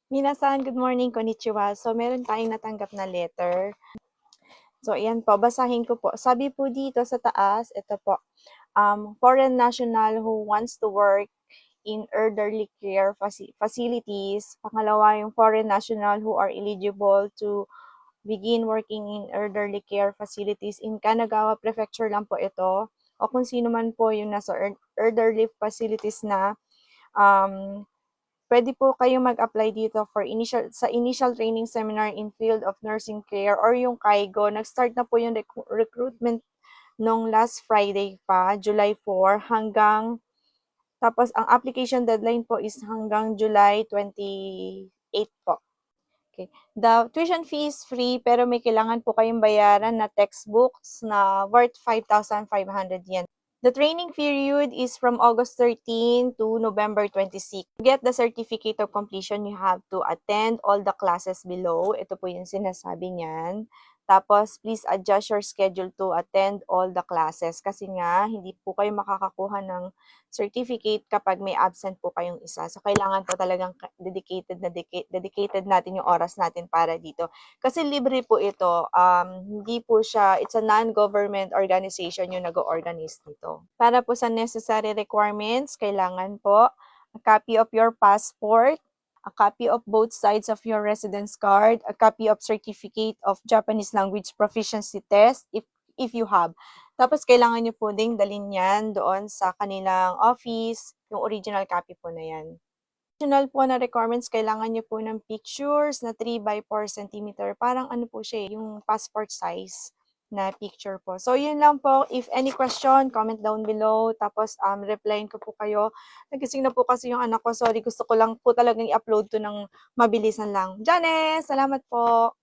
Minasan, good morning, konnichiwa. So, meron tayong natanggap na letter. So, ayan po, basahin ko po. Sabi po dito sa taas, ito po, foreign national who wants to work in elderly care facilities. Pangalawa, yung foreign national who are eligible to begin working in elderly care facilities in Kanagawa Prefecture lang po ito. O kung sino man po yung nasa elderly facilities na um, pwede po kayong mag-apply dito for initial training seminar in field of nursing care or yung KAIGO. Nag-start na po yung recruitment nung last Friday pa, July 4, tapos ang application deadline po is hanggang July 28 po. Okay. The tuition fee is free pero may kailangan po kayong bayaran na textbooks na worth 5,500 yen. The training period is from August 13 to November 26. To get the certificate of completion, you have to attend all the classes below. Ito po yung sinasabi niyan. Tapos, please adjust your schedule to attend all the classes kasi nga, hindi po kayo makakakuha ng certificate kapag may absent po kayong isa. So, kailangan po talagang dedicated natin yung oras natin para dito. Kasi libre po ito. Hindi po siya, it's a non-government organization yung nag-organize nito. Para po sa necessary requirements, kailangan po a copy of your passport, a copy of both sides of your residence card, a copy of certificate of Japanese language proficiency test if you have. Tapos kailangan nyo po ding dalhin yan doon sa kanilang office, yung original copy po na yan. Additional po na requirements, kailangan nyo po ng pictures na 3 by 4 cm. Parang ano po siya, yung passport size na picture po. So, yun lang po. If any question, comment down below. Tapos, replyin ko po kayo. Nagising na po kasi yung anak ko. Sorry, gusto ko lang po talagang i-upload to ng mabilisan lang. Janice, salamat po!